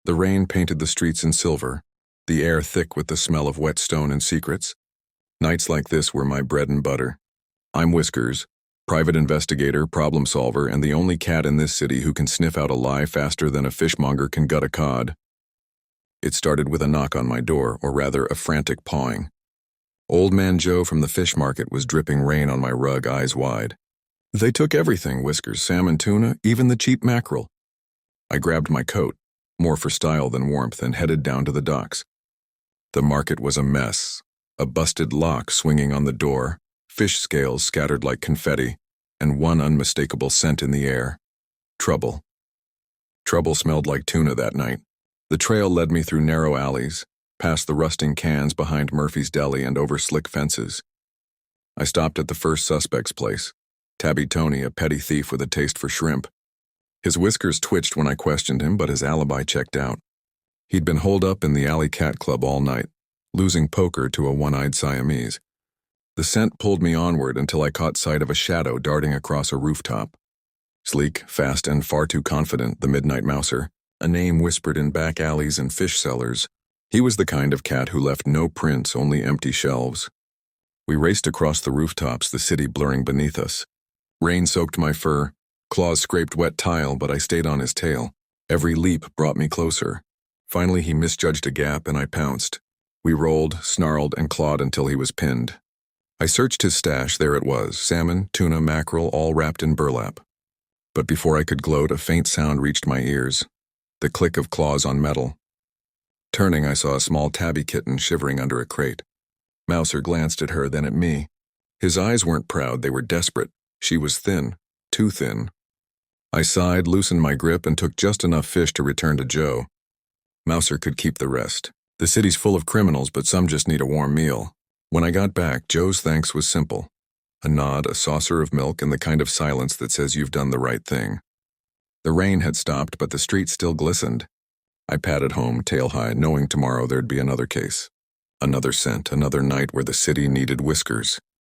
The rain painted the streets in silver, the air thick with the smell of wet stone and secrets. Nights like this were my bread and butter. I'm Whiskers, private investigator, problem solver, and the only cat in this city who can sniff out a lie faster than a fishmonger can gut a cod. It started with a knock on my door, or rather a frantic pawing. Old Man Joe from the fish market was dripping rain on my rug, eyes wide. They took everything, Whiskers, salmon, tuna, even the cheap mackerel. I grabbed my coat, more for style than warmth, and headed down to the docks. The market was a mess, a busted lock swinging on the door, fish scales scattered like confetti, and one unmistakable scent in the air. Trouble. Trouble smelled like tuna that night. The trail led me through narrow alleys, past the rusting cans behind Murphy's Deli and over slick fences. I stopped at the first suspect's place, Tabby Tony, a petty thief with a taste for shrimp. His whiskers twitched when I questioned him, but his alibi checked out. He'd been holed up in the Alley Cat Club all night, losing poker to a one-eyed Siamese. The scent pulled me onward until I caught sight of a shadow darting across a rooftop. Sleek, fast, and far too confident, the Midnight Mouser, a name whispered in back alleys and fish cellars. He was the kind of cat who left no prints, only empty shelves. We raced across the rooftops, the city blurring beneath us. Rain soaked my fur, claws scraped wet tile, but I stayed on his tail. Every leap brought me closer. Finally, he misjudged a gap, and I pounced. We rolled, snarled, and clawed until he was pinned. I searched his stash. There it was, salmon, tuna, mackerel, all wrapped in burlap. But before I could gloat, a faint sound reached my ears. The click of claws on metal. Turning, I saw a small tabby kitten shivering under a crate. Mouser glanced at her, then at me. His eyes weren't proud, they were desperate. She was thin, too thin. I sighed, loosened my grip, and took just enough fish to return to Joe. Mouser could keep the rest. The city's full of criminals, but some just need a warm meal. When I got back, Joe's thanks was simple. A nod, a saucer of milk, and the kind of silence that says you've done the right thing. The rain had stopped, but the street still glistened. I padded home, tail high, knowing tomorrow there'd be another case. Another scent, another night where the city needed Whiskers.